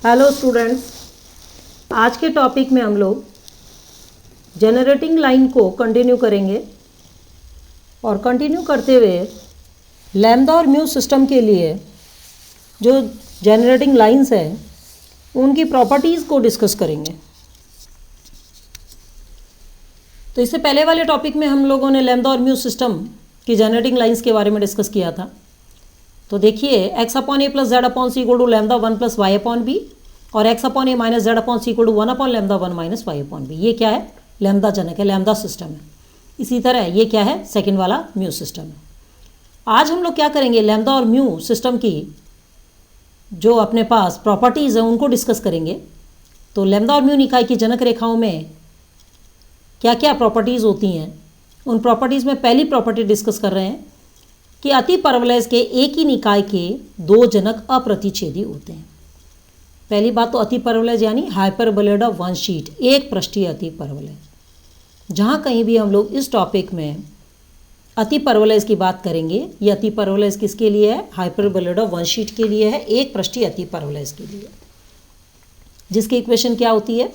Hello students, आज के topic में हम लोग जनरेटिंग लाइन को कंटिन्यू करेंगे और कंटिन्यू करते हुए लैम्डा और म्यू सिस्टम के लिए जो जनरेटिंग लाइंस है उनकी प्रॉपर्टीज़ को डिस्कस करेंगे। तो इससे पहले वाले टॉपिक में हम लोगों ने लैम्डा और म्यू सिस्टम की जनरेटिंग लाइंस के बारे में डिस्कस किया था। तो देखिए x upon A plus Z upon C equal to lambda one plus Y upon b और x upon A minus Z upon C equal to one upon lambda one minus Y upon b. ये क्या है? Lambda जनक है, lambda system है। इसी तरह ये क्या है? सेकंड वाला म्यू सिस्टम है। आज हम लोग क्या करेंगे? लैम्डा और म्यू सिस्टम की जो अपने पास प्रॉपर्टीज़ हैं उनको डिस्कस करेंगे। तो लैम्डा और म्यू निकाय की जनक रेखाओं में क्या क्या प्रॉपर्टीज़ होती हैं, उन प्रॉपर्टीज़ में पहली प्रॉपर्टी डिस्कस कर रहे हैं कि अति परवलयज के एक ही निकाय के दो जनक अप्रतिच्छेदी होते हैं। पहली बात तो अति परवलयज यानी हाइपरबोलॉइड ऑफ वन शीट, एक पृष्ठीय अति परवलय। जहाँ कहीं भी हम लोग इस टॉपिक में अति परवलयज की बात करेंगे, ये अति परवलयज किसके लिए है? हाइपरबोलॉइड ऑफ वन शीट के लिए है, एक पृष्ठीय अति परवलयज के लिए, जिसकी इक्वेशन क्या होती है?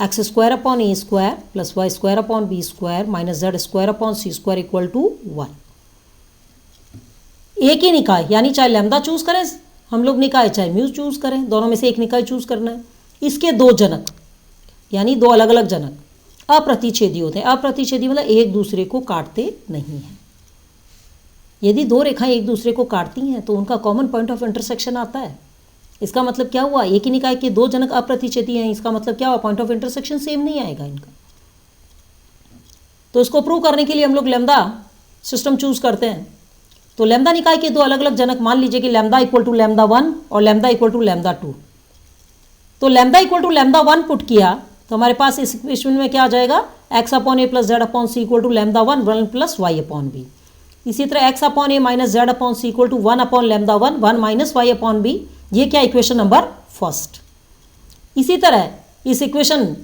X square upon a square plus y square upon b square minus z square upon c square equal to 1। एक ही निकाय यानी चाहे लैम्डा चूज करें हम लोग निकाय, चाहे म्यू चूज करें, दोनों में से एक निकाय चूज करना है। इसके दो जनक यानी दो अलग अलग जनक अप्रतिच्छेदी होते हैं। अप्रतिच्छेदी मतलब एक दूसरे को काटते नहीं हैं। यदि दो रेखाएं एक दूसरे को काटती हैं तो उनका कॉमन पॉइंट ऑफ इंटरसेक्शन आता है। इसका मतलब क्या हुआ? एक ही निकाय के दो जनक अप्रतिच्छेदी हैं, इसका मतलब क्या हुआ? पॉइंट ऑफ इंटरसेक्शन सेम नहीं आएगा इनका। तो इसको प्रूव करने के लिए हम लोग लैम्डा सिस्टम चूज करते हैं। तो लैम्डा निकाय के दो अलग अलग जनक, मान लीजिए कि लैम्डा इक्वल टू लैम्डा 1 और लैम्डा इक्वल टू लैम्डा 2। तो lambda equal to lambda 1 put किया तो हमारे पास इस इक्वेशन में क्या आ जाएगा? X upon A plus Z upon C equal to lambda 1 plus Y upon B. इसी तरह x upon A minus Z upon C equal to 1 upon lambda 1 minus Y upon b. ये क्या? Equation number first. इसी तरह इस equation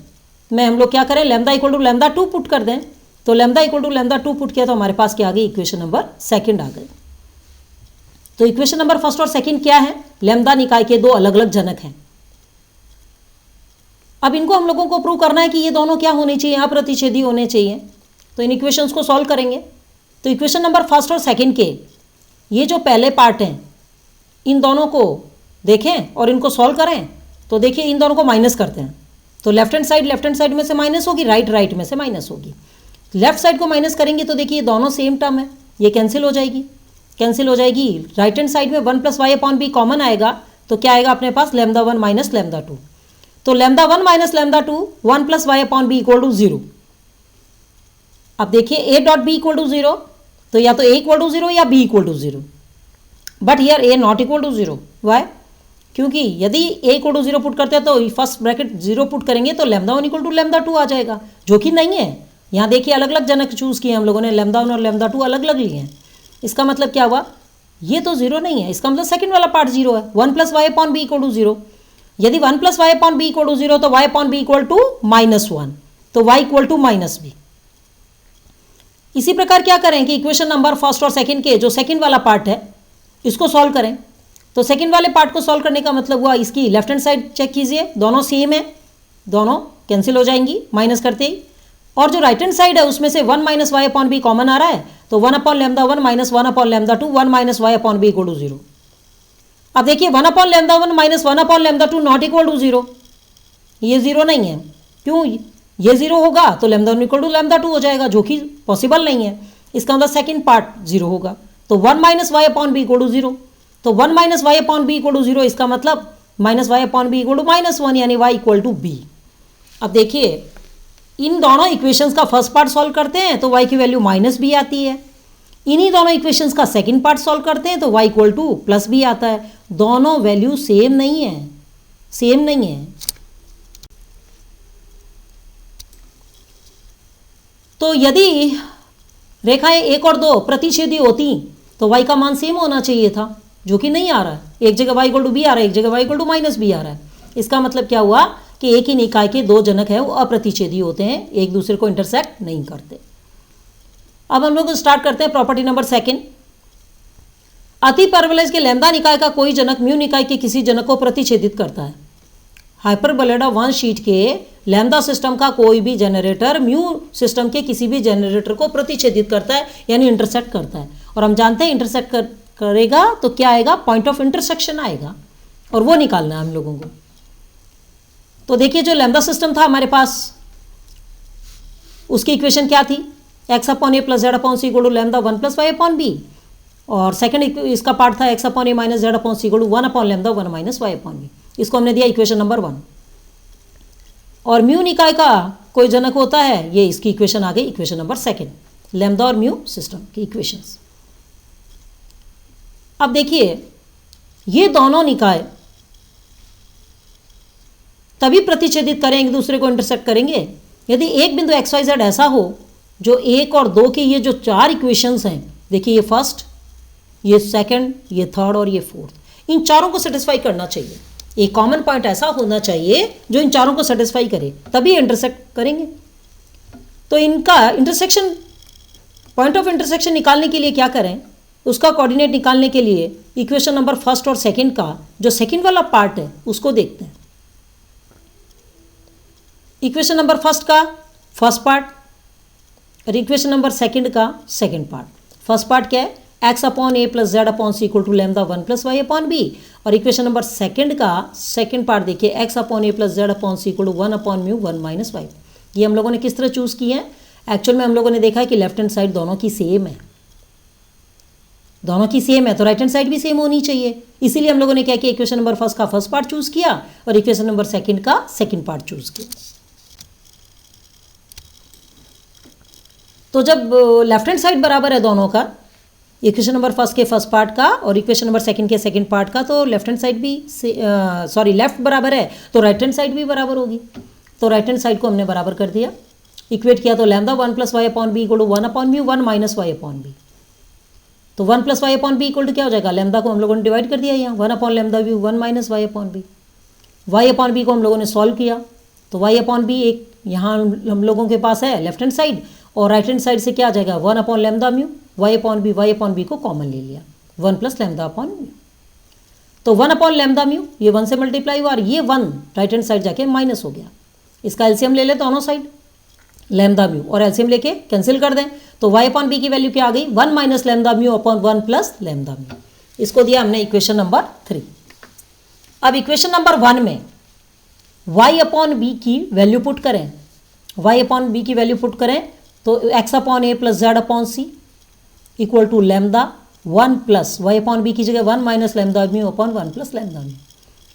में हम लोग क्या करें? Lambda equal to lambda 2 put कर दें। तो lambda equal to lambda 2 put किया तो हमारे पास क्या आ गई? इक्वेशन नंबर सेकंड आ गई। तो इक्वेशन नंबर फर्स्ट और सेकंड क्या है? लैम्डा निकाय के दो अलग अलग जनक हैं। अब इनको हम लोगों को प्रूव करना है कि ये दोनों क्या होने चाहिए? अप्रतिच्छेदी होने चाहिए। तो इन इक्वेशंस को सॉल्व करेंगे। तो इक्वेशन नंबर फर्स्ट और सेकंड के ये जो पहले पार्ट हैं, इन दोनों को देखें और इनको सॉल्व करें। तो देखिए इन दोनों को माइनस करते हैं। तो लेफ्ट हैंड साइड में से माइनस होगी, राइट में से माइनस होगी। लेफ्ट साइड को माइनस करेंगे तो देखिए दोनों सेम टर्म है, ये कैंसिल हो जाएगी। राइट हैंड साइड में 1 plus Y upon B common आएगा तो क्या आएगा अपने पास? Lambda 1 minus lambda 2। तो lambda 1 minus lambda 2 1 plus Y upon B equal to 0। अब देखिए a dot b equal to 0, तो या तो ए इक्वल टू 0 या b equal to 0, but here a not equal to 0। Why? क्योंकि यदि ए इक्वल टू 0 पुट करते हैं तो फर्स्ट ब्रैकेट 0 पुट करेंगे तो लैम्डा 1 इक्वल टू लैम्डा 2 आ जाएगा, जो कि नहीं है। यहाँ देखिए अलग अलग जनक चूज किए हम लोगों ने, लैम्डा 1 और लैम्डा 2 अलग अलग लिए हैं। इसका मतलब क्या हुआ? ये तो 0 नहीं है, इसका मतलब सेकंड वाला पार्ट 0 है। 1 plus Y upon B equal to 0। यदि 1 plus Y upon B equal to 0 तो y upon B equal to -1, तो वाई इक्वल टू -b। इसी प्रकार क्या करें कि इक्वेशन नंबर फर्स्ट और सेकंड के जो सेकंड वाला पार्ट है इसको सॉल्व करें। तो सेकंड वाले पार्ट को सॉल्व करने का मतलब हुआ इसकी लेफ्ट हैंड साइड चेक कीजिए, दोनों सेम है, दोनों कैंसिल हो जाएंगी माइनस करते ही। और जो राइट हैंड साइड है उसमें से 1 minus Y upon B common आ रहा है, तो 1 upon lambda 1 minus 1 upon lambda 2 1 minus Y upon B equal to 0। अब देखिए 1 upon lambda 1 minus 1 upon lambda 2 not equal to 0। ये 0 नहीं है। क्यों? ये 0 होगा तो लैम्डा 1 इक्वल टू लैम्डा 2 हो जाएगा, जो कि पॉसिबल नहीं है। इसका मतलब सेकंड पार्ट 0 होगा। तो 1 minus Y upon B equal to 0। तो 1 minus Y upon B equal to 0, इसका मतलब minus Y upon B equal to -1 यानी वाई इक्वल टू बी। अब देखिए इन दोनों इक्वेशंस का फर्स्ट पार्ट सॉल्व करते हैं तो y की वैल्यू -b आती है। इन्हीं दोनों इक्वेशंस का सेकंड पार्ट सॉल्व करते हैं तो y इक्वल टू +b आता है। दोनों वैल्यू सेम नहीं है, सेम नहीं है। तो यदि रेखाएं 1 और 2 प्रतिच्छेदी होती तो y का मान सेम होना चाहिए था, जो कि नहीं आ रहा है। एक जगह y इक्वल टू b आ रहा है, एक जगह y इक्वल टू -b आ रहा है। इसका मतलब क्या हुआ कि एक ही निकाय के दो जनक है वो अप्रतिच्छेदी होते हैं, एक दूसरे को इंटरसेक्ट नहीं करते। अब हम लोग स्टार्ट करते हैं प्रॉपर्टी नंबर सेकंड। अति परवलयज के लैम्डा निकाय का कोई जनक म्यू निकाय के किसी जनक को प्रतिच्छेदित करता है। हाइपरबोलॉइड ऑफ वन शीट के लैम्डा सिस्टम का कोई भी जनरेटर म्यू सिस्टम के किसी भी जनरेटर को प्रतिच्छेदित करता है, यानी इंटरसेक्ट करता है। और हम जानते हैं इंटरसेक्ट करेगा तो क्या आएगा, पॉइंट ऑफ इंटरसेक्शन आएगा, और वो निकालना है हम लोगों को। तो देखिए जो लैम्डा सिस्टम था हमारे पास, उसकी इक्वेशन क्या थी, x upon A plus Z upon C equal to lambda one plus Y upon b, और सेकंड इसका पार्ट था x upon A minus Z upon C equal to one upon lambda one minus Y upon b. इसको हमने दिया equation number 1। और mu निकाय का कोई जनक होता है, ये इसकी इक्वेशन आ गई इक्वेशन नंबर 2, लैम्डा और म्यू सिस्टम की इक्वेशंस। अब देखिए ये दोनों निकाय तभी प्रतिच्छेदित करेंगे, एक दूसरे को इंटरसेक्ट करेंगे, यदि एक बिंदु एक्स वाई जेड ऐसा हो जो 1 और 2 के ये जो 4 इक्वेशंस हैं, देखिए ये फर्स्ट, ये सेकंड, ये थर्ड और ये फोर्थ, इन चारों को सेटिस्फाई करना चाहिए। एक कॉमन पॉइंट ऐसा होना चाहिए जो इन चारों को सेटिस्फाई करे, तभी इंटरसेक्ट करेंगे। तो इनका इंटरसेक्शन, पॉइंट ऑफ इंटरसेक्शन निकालने के लिए क्या करें, उसका कोऑर्डिनेट निकालने के लिए इक्वेशन नंबर 1 और 2 का जो सेकंड वाला पार्ट है उसको देखते हैं। इक्वेशन नंबर 1 का फर्स्ट पार्ट और इक्वेशन नंबर 2 का सेकंड पार्ट। फर्स्ट पार्ट क्या है, x upon A plus Z upon C equal to lambda one plus Y upon b, और इक्वेशन नंबर 2 का सेकंड पार्ट देखिए, x upon A plus Z upon C equal to one upon mu one minus y. ये हम लोगों ने किस तरह choose किए हैं, एक्चुअल में हम लोगों ने देखा है कि लेफ्ट हैंड साइड दोनों की सेम है, दोनों की सेम है तो राइट हैंड साइड भी सेम होनी चाहिए, इसीलिए हम लोगों ने क्या किया, इक्वेशन नंबर 1 का फर्स्ट पार्ट चूज़ किया और इक्वेशन नंबर 2 का सेकंड पार्ट चूज़ किया। तो जब लेफ्ट हैंड साइड बराबर है दोनों का, इक्वेशन नंबर 1 के फर्स्ट पार्ट का और इक्वेशन नंबर 2 के सेकंड पार्ट का, तो लेफ्ट हैंड साइड भी लेफ्ट बराबर है तो राइट हैंड साइड भी बराबर होगी। तो राइट हैंड साइड को हमने बराबर कर दिया, इक्वेट किया तो lambda one plus Y upon B equal to one upon mu one minus Y upon B. तो one plus Y upon B equal to क्या हो जाएगा, लैम्डा को हम लोगों ने डिवाइड कर दिया यहाँ, one upon lambda mu one minus Y upon b. Y upon b को हम लोगों ने सॉल्व किया तो वाई अपॉन बी एक यहाँ हम लोगों के पास है लेफ्ट हैंड साइड, और राइट हैंड साइड से क्या आ जाएगा, one upon lambda mu, Y upon b को कॉमन ले लिया, one plus lambda upon mu. तो वन अपॉन लैम्डा म्यू ये वन से मल्टीप्लाई हुआ और ये वन राइट हैंड साइड जाके माइनस हो गया। इसका एलसीएम ले ले दोनों साइड लैम्डा म्यू, और एलसीएम लेके कैंसिल कर दें तो वाई अपॉन बी की वैल्यू क्या आ गई, one minus lambda mu upon one plus lambda mu. इसको दिया हमने इक्वेशन नंबर 3। अब इक्वेशन नंबर 1 में वाई अपॉन बी की वैल्यू पुट करें, वाई अपॉन बी की वैल्यू पुट करें तो x upon A plus Z upon C equal to lambda one plus Y upon b की जगह one minus lambda mu upon one plus lambda mu.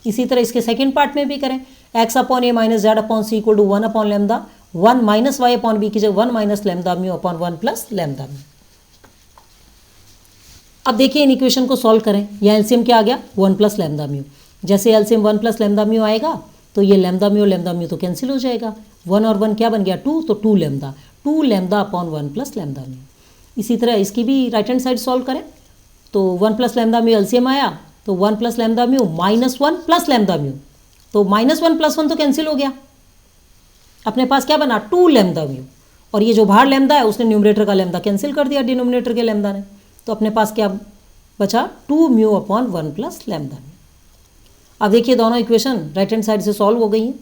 इसी तरह इसके second part में भी करें, x upon A minus Z upon C equal to one upon lambda one minus Y upon b की जगह one minus lambda mu upon one plus lambda mu. अब देखिए इन इक्वेशन को सॉल्व करें, यहाँ एलसीएम क्या आ गया, वन प्लस लैम्डा म्यू। जैसे LCM one plus lambda mu आएगा तो ये लैम्डा म्यू तो कैंसिल हो जाएगा, वन और वन क्या बन गया, टू, तो two lambda upon one plus lambda mu. इसी तरह इसकी भी राइट हैंड साइड सॉल्व करें तो one plus lambda mu LCM आया तो one plus lambda mu minus one plus lambda mu, तो माइनस वन प्लस वन तो कैंसिल हो गया, अपने पास क्या बना, टू लैम्डा म्यू, और ये जो बाहर लैम्डा है उसने न्यूमरेटर का लैम्डा कैंसिल कर दिया डिनोमिनेटर के लैम्डा ने, तो अपने पास क्या बचा, two mu upon one plus lambda mu. अब देखिए दोनों इक्वेशन राइट हैंड साइड से सॉल्व हो गई हैं।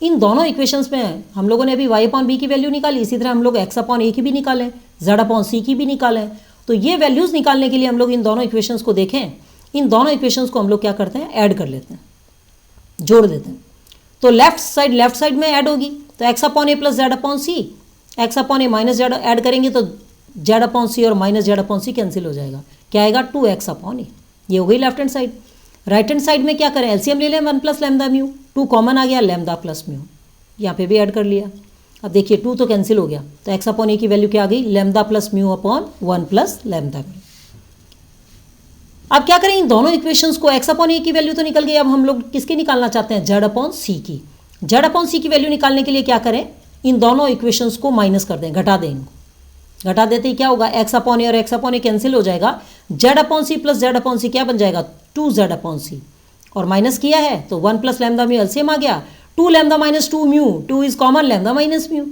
इन दोनों इक्वेशंस में हम लोगों ने अभी वाई अपॉन बी की वैल्यू निकाली, इसी तरह हम लोग एक्स अपॉन ए की भी निकालें, जेड अपॉन सी की भी निकालें। तो ये वैल्यूज़ निकालने के लिए हम लोग इन दोनों इक्वेशंस को देखें, इन दोनों इक्वेशंस को हम लोग क्या करते हैं, ऐड कर लेते हैं, जोड़ देते हैं। तो लेफ्ट साइड में ऐड होगी तो एक्स अपॉन ए प्लस जेड अपॉन सी, एक्स अपॉन ए माइनस जेड ऐड करेंगे तो जेड अपॉन सी और माइनस जेड अपॉन सी कैंसिल हो जाएगा, क्या आएगा, टू एक्स अपॉन ए। ये हो गई left hand side. Right hand side में क्या करें, एलसीएम ले लें one plus lambda mu, two common आ गया, लैम्डा प्लस म्यू, यहाँ पे भी ऐड कर लिया। अब देखिए टू तो कैंसिल हो गया तो एक्स अपॉन ए की वैल्यू क्या आ गई, lambda plus mu upon one plus lambda mu. अब क्या करें, इन दोनों इक्वेशंस को, एक्स अपॉन ए की वैल्यू तो निकल गई, अब हम लोग किसकी निकालना चाहते हैं, जेड अपॉन सी की। जेड अपॉन सी की वैल्यू निकालने के लिए क्या करें, इन दोनों इक्वेशंस को माइनस कर दें, घटा दें इनको, घटा देते ही क्या होगा, एक्स अपॉन ए और एक्स अपॉन ए कैंसिल हो जाएगा, Z upon C plus Z upon C क्या बन जाएगा, टू जेड अपॉन सी, और माइनस किया है तो one plus lambda mu LCM आ गया, two lambda minus two mu, two is common, lambda minus mu.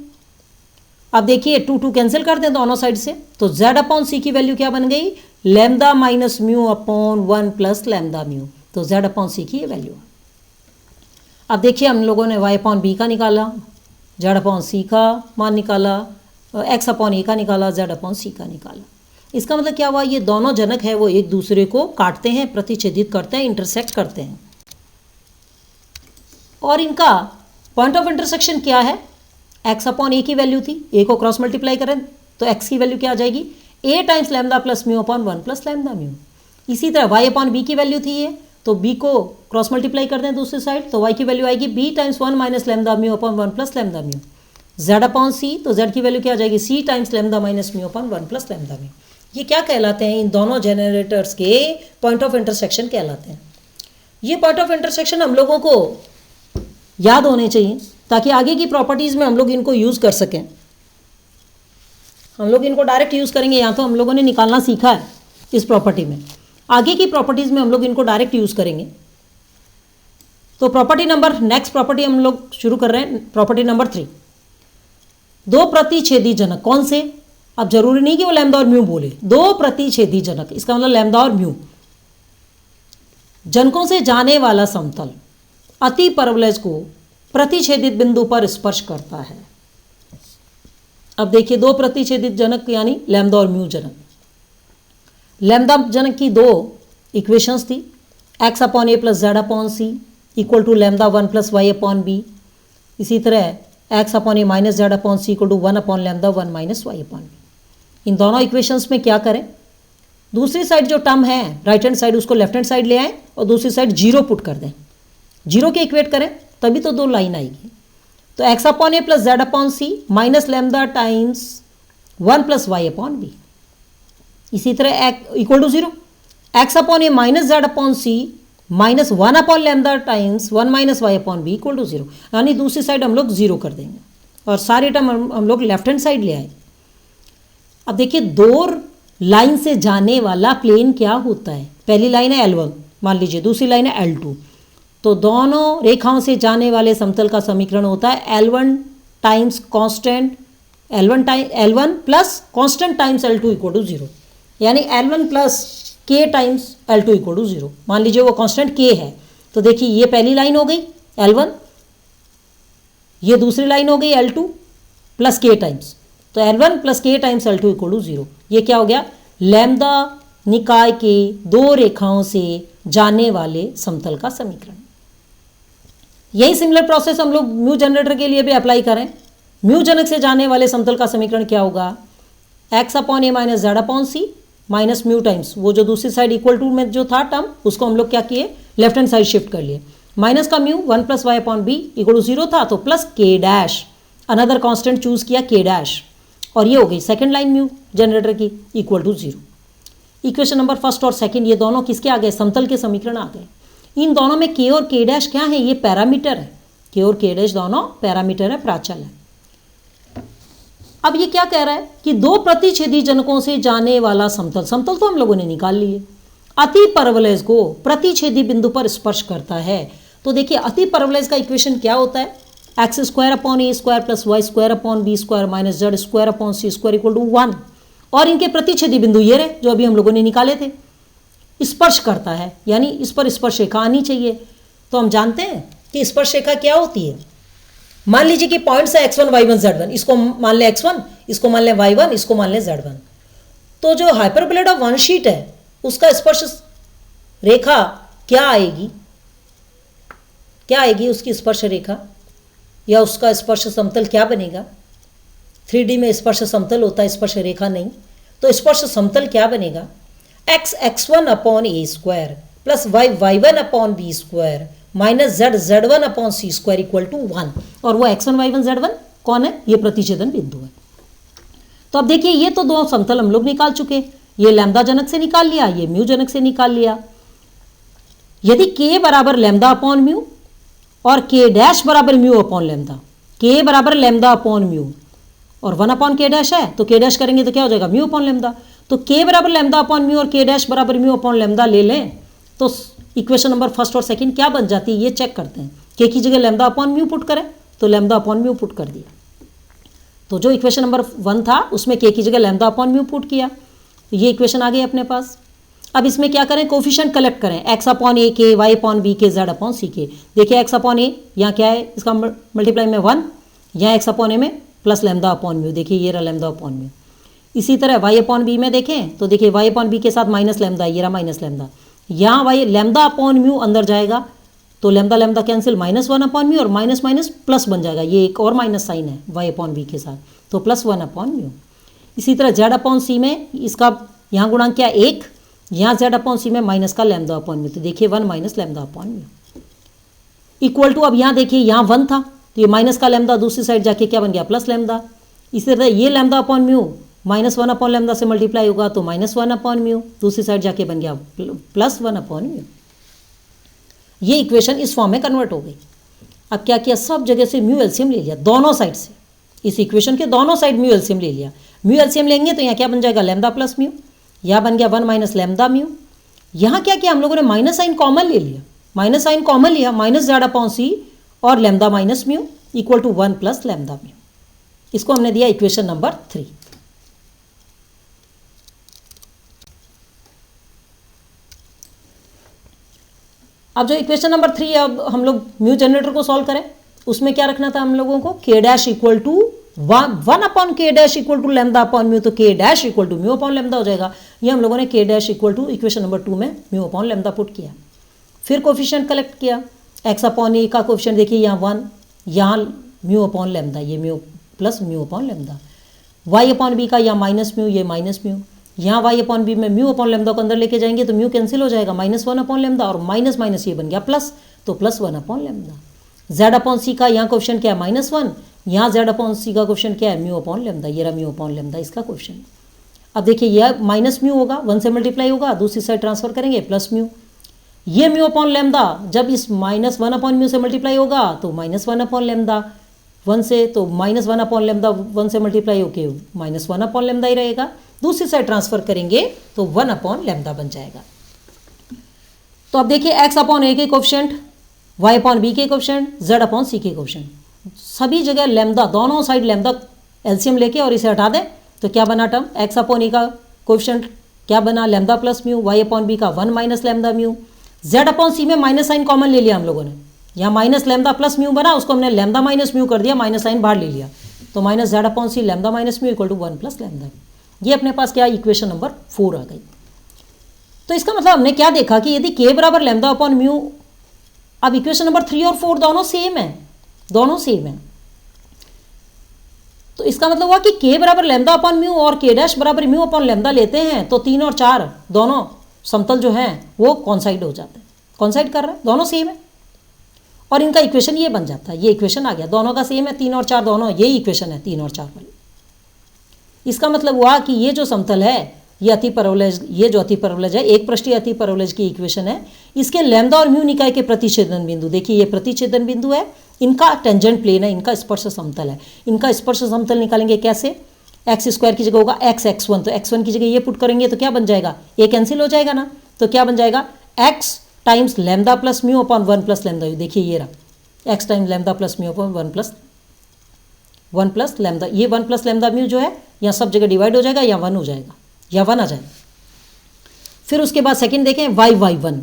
अब देखिए टू कैंसिल कर दें दोनों साइड से, तो जेड अपॉन सी की वैल्यू क्या बन गई, lambda minus mu upon one plus lambda mu, तो जेड अपॉन सी की ये वैल्यू। अब देखिए हम लोगों ने y अपॉन बी का निकाला, z अपॉन सी का मान निकाला, x अपॉन ए का निकाला, z अपॉन सी का निकाला। इसका मतलब क्या हुआ, ये दोनों जनक है वो एक दूसरे को काटते हैं, प्रतिच्छेदित करते हैं, इंटरसेक्ट करते हैं। और इनका पॉइंट ऑफ इंटरसेक्शन क्या है, x अपॉन ए की वैल्यू थी, a को क्रॉस मल्टीप्लाई करें तो x की वैल्यू क्या आ जाएगी, a times lambda plus mu upon 1 plus lambda mu. इसी तरह y अपॉन बी की वैल्यू थी ये, तो b को क्रॉस मल्टीप्लाई कर दें दूसरी साइड तो y की वैल्यू आएगी b times 1 minus lambda mu upon 1 plus lambda mu. z upon c, तो z की वैल्यू क्या आ जाएगी, c times lambda minus mu upon 1 plus lambda mu. ये क्या कहलाते हैं, इन दोनों जनरेटर्स के पॉइंट ऑफ इंटरसेक्शन कहलाते हैं। ये पॉइंट ऑफ इंटरसेक्शन हम लोगों को याद होने चाहिए ताकि आगे की प्रॉपर्टीज़ में हम लोग इनको यूज़ कर सकें। हम लोग इनको डायरेक्ट यूज़ करेंगे, यहाँ तो हम लोगों ने निकालना सीखा है इस प्रॉपर्टी में, आगे की प्रॉपर्टीज़ में हम लोग इनको डायरेक्ट यूज़ करेंगे। तो प्रॉपर्टी नंबर, नेक्स्ट प्रॉपर्टी हम लोग शुरू कर रहे हैं, प्रॉपर्टी नंबर 3। दो प्रतिच्छेदी जनक, कौन से, अब जरूरी नहीं कि वो लैम्डा और म्यू बोले, दो प्रतिच्छेदी जनक, इसका मतलब लैम्डा और म्यू, जनकों से जाने वाला समतल अति परवलय को प्रतिच्छेदित बिंदु पर स्पर्श करता है। अब देखिए दो प्रतिच्छेदित जनक यानी लैम्डा और म्यू जनक। लैम्डा जनक की दो इक्वेशंस थी, x upon A plus Z upon C equal to lambda 1 plus Y upon B. इसी तरह x upon A minus Z upon C equal to 1 upon lambda 1 minus Y upon B. इन दोनों equations में क्या करें, दूसरी side जो term है राइट हैंड साइड उसको लेफ्ट हैंड साइड ले आएँ और दूसरी साइड जीरो पुट कर दें, जीरो के इक्वेट करें तभी तो दो लाइन आएगी। तो x अपॉन ए plus Z upon C minus lambda times 1 plus Y upon B. इसी तरह equal to 0, x upon A minus Z upon C minus 1 upon lambda times 1 minus Y upon B equal to 0। यानी दूसरी side हम लोग zero कर देंगे और सारे टर्म हम लोग लेफ्ट हैंड साइड ले आए। अब देखिए दो लाइन से जाने वाला प्लेन क्या होता है, पहली लाइन है L1 मान लीजिए, दूसरी लाइन है L2, तो दोनों रेखाओं से जाने वाले समतल का समीकरण होता है L1 times constant L1 plus constant times L2 equal to 0, यानी L1 plus K times L2 equal to 0। मान लीजिए वो कॉन्स्टेंट K है, तो देखिए ये पहली लाइन हो गई L1, ये दूसरी लाइन हो गई L2 प्लस K टाइम्स, तो L1 plus K times L2 equal to 0। ये क्या हो गया, लैम्डा निकाय के दो रेखाओं से जाने वाले समतल का समीकरण। यही सिमिलर प्रोसेस हम लोग म्यू जनरेटर के लिए भी अप्लाई करें। म्यू जनक से जाने वाले समतल का समीकरण क्या होगा, x अपॉन ए minus Z upon C minus mu times, वो जो दूसरी साइड इक्वल टू में जो था टर्म उसको हम लोग क्या किए, लेफ्ट हैंड साइड शिफ्ट कर लिए, माइनस का mu 1 plus Y upon B equal to 0 था, तो प्लस के डैश, अनदर कॉन्स्टेंट चूज किया के डैश, और ये हो गई सेकेंड लाइन म्यू जनरेटर की equal to 0। Equation number first और सेकेंड ये दोनों किसके आ गए, समतल के समीकरण आ गए। इन दोनों में के और के डैश क्या है, ये पैरामीटर है, के और के डैश दोनों पैरामीटर है, प्राचल है। अब ये क्या कह रहा है कि दो प्रतिच्छेदी जनकों से जाने वाला समतल, समतल तो हम लोगों ने निकाल लिए, अति परवलय को प्रतिच्छेदी बिंदु पर स्पर्श करता है। तो देखिए अति परवलय का इक्वेशन क्या होता है, x square upon a square plus y square upon b square minus z square upon c square equal to 1, और इनके प्रतिच्छेदी बिंदु ये रहे जो अभी हम लोगों ने निकाले थे। स्पर्श करता है यानी इस पर स्पर्श रेखा आनी चाहिए। तो हम जानते हैं कि स्पर्श रेखा क्या होती है, मान लीजिए कि पॉइंट्स है x1 y1 z1, इसको मान लें x1, इसको मान लें y1, इसको मान लें z1। तो जो हाइपरबोलॉइड ऑफ वन शीट है उसका स्पर्श रेखा क्या आएगी, क्या आएगी उसकी स्पर्श रेखा या उसका स्पर्श समतल क्या बनेगा। 3D में स्पर्श समतल होता है, स्पर्श रेखा नहीं। तो स्पर्श समतल क्या बनेगा, x x1 upon a square plus y y1 upon b square minus z z1 upon c square equal to 1, और वो x1 y1 z1 कौन है, ये प्रतिच्छेदन बिंदु है। तो अब देखिए ये तो दो समतल हम लोग निकाल चुके, ये लैम्डा जनक से निकाल लिया, ये म्यू जनक से निकाल लिया। यदि k बराबर लैम्डा अपॉन म्यू और k डैश बराबर म्यू अपॉन लैम्डा, k बराबर लैम्डा अपॉन म्यू और 1 अपॉन k डैश है, तो k डैश करेंगे तो क्या हो जाएगा, म्यू अपॉन लैम्डा। तो k बराबर लैम्डा अपॉन म्यू और k डैश बराबर म्यू अपॉन लैम्डा ले लें तो इक्वेशन नंबर फर्स्ट और सेकंड क्या बन जाती है, ये चेक करते हैं। k की जगह लैम्डा अपॉन म्यू पुट करें तो लैम्डा अपॉन म्यू पुट कर दिया, तो जो इक्वेशन नंबर 1 था उसमें k की जगह लैम्डा अपॉन म्यू पुट किया, ये इक्वेशन आ गई अपने पास। अब इसमें क्या करें, कोफिशिएंट कलेक्ट करें, एक्स अपॉन ए के, वाई अपॉन बी के, जेड अपॉन सी के। देखिए एक्स अपॉन ए यहाँ क्या है, इसका मल्टीप्लाई में 1, यहाँ एक्स अपॉन ए में प्लस लैम्डा अपॉन म्यू, देखिए ये रहा लैम्डा अपॉन म्यू। इसी तरह वाई अपॉन बी में देखें तो देखिए वाई अपॉन बी के साथ माइनस लैम्डा, ये रहा माइनस लैम्डा। यहाँ वाई लैम्डा अपॉन म्यू अंदर जाएगा तो lambda lambda cancel, -1 upon mu और माइनस माइनस प्लस बन जाएगा, ये एक और माइनस साइन है वाई अपॉन बी के साथ, तो +1 अपॉन म्यू। इसी तरह जेड अपॉन सी में इसका यहाँ गुणांक क्या 1, यहाँ जेड अपॉन सी में माइनस का लैम्डा अपॉन म्यू, तो देखिए 1 minus lambda upon mu equal to, अब यहाँ देखिए यहाँ 1 था तो ये माइनस का लैम्डा दूसरी साइड जाके क्या बन गया प्लस लैम्डा। इसी तरह ये lambda upon mu -1 upon lambda से मल्टीप्लाई होगा तो -1 अपॉन म्यू, दूसरी साइड जाके बन गया +1 अपॉन म्यू। ये इक्वेशन इस फॉर्म में कन्वर्ट हो गई। अब क्या किया, सब जगह से म्यू एलसीएम ले लिया दोनों साइड से, इस इक्वेशन के दोनों साइड म्यू एलसीएम ले लिया। म्यू एलसीएम लेंगे तो यहाँ क्या बन जाएगा लैम्डा प्लस म्यू, यहाँ बन गया 1 माइनस लैम्डा म्यू। यहाँ क्या किया हम लोगों ने, माइनस साइन कॉमन ले लिया, माइनस साइन कॉमन लिया, माइनस जेड अपॉन सी और lambda minus mu equal to 1 plus lambda mu. इसको हमने दिया इक्वेशन नंबर 3। अब जो इक्वेशन नंबर 3 है, अब हम लोग म्यू जनरेटर को सॉल्व करें, उसमें क्या रखना था हम लोगों को, K dash equal to 1 upon K dash equal to lambda upon mu, तो K dash equal to mu upon lambda हो जाएगा। ये हम लोगों ने K dash equal to equation number 2 में म्यू अपॉन लैम्डा पुट किया। फिर कोफिशिएंट कलेक्ट किया, एक्स अपॉन ए का कोफिशिएंट देखिए यहाँ 1, यहाँ म्यू अपॉन लैम्डा, ये mu plus mu upon lambda. Y upon B का यहाँ माइनस म्यू, ये माइनस म्यू, यहाँ वाई अपॉन बी में म्यू अपॉन लैम्डा को अंदर लेके जाएंगे तो म्यू कैंसिल हो जाएगा, -1 अपॉन लैम्डा और माइनस माइनस ये बन गया प्लस, तो +1 अपॉन लैम्डा। जेड अपॉन सी का यहाँ क्वेश्चन क्या है -1, यहाँ जेड अपॉन सी का क्वेश्चन क्या है म्यू अपॉन लैम्डा, ये रहा म्यू अपॉन लैम्डा इसका क्वेश्चन। अब देखिए यह माइनस म्यू होगा, 1 से मल्टीप्लाई होगा, दूसरी साइड ट्रांसफर करेंगे प्लस म्यू। ये म्यू अपॉन लैम्डा जब इस -1 अपॉन म्यू से मल्टीप्लाई होगा तो -1 अपॉन लैम्डा, 1 से तो -1 अपॉन लैम्डा 1 से मल्टीप्लाई होके -1 अपॉन लैम्डा ही रहेगा, दूसरी साइड ट्रांसफर करेंगे तो 1 अपॉन लैम्डा बन जाएगा। तो अब देखिए एक्स अपॉन ए के कोफिशिएंट, वाई अपॉन बी के कोफिशिएंट, जेड अपॉन सी के कोफिशिएंट, सभी जगह लैम्डा, दोनों साइड लैम्डा एलसीएम लेके और इसे हटा दें तो क्या बना टर्म, एक्स अपॉन ए का कोफिशिएंट क्या बना lambda plus mu, Y upon B का 1 minus lambda mu. Z upon C में माइनस साइन कॉमन ले लिया हम लोगों ने, यहाँ माइनस लैम्डा प्लस म्यू बना, उसको हमने लैम्डा माइनस म्यू कर दिया, माइनस साइन बाहर ले लिया, तो minus Z upon c lambda minus mu equal to 1 plus lambda. ये अपने पास क्या इक्वेशन नंबर 4 आ गई। तो इसका मतलब हमने क्या देखा कि यदि के बराबर लैम्डा अपॉन म्यू, अब इक्वेशन नंबर 3 और 4 दोनों सेम है, दोनों सेम है, तो इसका मतलब हुआ कि के बराबर लैम्डा अपॉन म्यू और के डैश बराबर म्यू अपॉन लैम्डा लेते हैं तो 3 और 4 दोनों समतल जो हैं वो कॉन्साइड हो जाते हैं, कॉन्साइड कर रहे हैं, दोनों सेम है और इनका इक्वेशन ये बन जाता है, ये इक्वेशन आ गया, दोनों का सेम है, 3 और 4 दोनों, यही इक्वेशन है 3 और 4 वाली। इसका मतलब हुआ कि ये जो समतल है, ये अति परवलज, ये जो अति परवलज है, एक पृष्ठीय अति परवलज की इक्वेशन है, इसके लैम्डा और म्यू निकाय के प्रतिच्छेदन बिंदु, देखिए ये प्रतिच्छेदन बिंदु है, इनका टेंजेंट प्लेन है, इनका स्पर्श समतल है। इनका स्पर्श समतल निकालेंगे कैसे, एक्स स्क्वायर की जगह होगा x1, तो x1 की जगह ये पुट करेंगे तो क्या बन जाएगा, ए कैंसिल हो जाएगा ना, तो क्या बन जाएगा x times lambda plus mu upon 1 plus lambda mu. देखिए ये रहा x times lambda plus mu upon 1 plus lambda, ये 1 प्लस लैम्डा म्यू जो है यहाँ सब जगह डिवाइड हो जाएगा, या 1 हो जाएगा, या 1 आ जाएगा। फिर उसके बाद सेकंड देखें y1,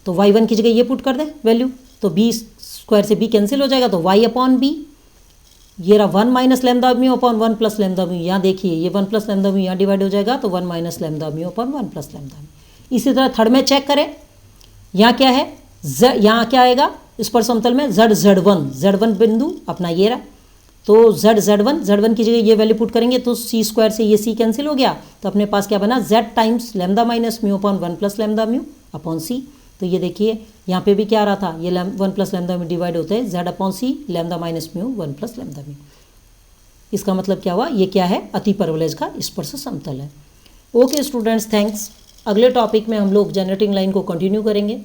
तो y1 की जगह ये पुट कर दें वैल्यू, तो b स्क्वायर से b कैंसिल हो जाएगा, तो y अपॉन बी, ये रहा 1 minus lambda mu upon 1 plus lambda mu, यहाँ देखिए ये 1 प्लस लैम्डा म्यू यहाँ डिवाइड हो जाएगा, तो 1 minus lambda mu upon 1 plus lambda mu. इसी तरह थर्ड में चेक करें, यहाँ क्या है, यहाँ क्या आएगा इस पर समतल में z1 बिंदु अपना ये रहा, तो z1 की जगह ये वैल्यू पुट करेंगे तो c स्क्वायर से ये c कैंसिल हो गया, तो अपने पास क्या बना z times lambda minus mu upon 1 plus lambda mu upon c। तो ये देखिए यहाँ पे भी क्या आ रहा था, ये 1 प्लस लैम्डा म्यू डिवाइड होता है z upon c lambda minus mu 1 plus lambda mu. इसका मतलब क्या हुआ, ये क्या है, अति परवलज का स्पर्श समतल है। Okay students, thanks. अगले टॉपिक में हम लोग जनरेटिंग लाइन को कंटिन्यू करेंगे।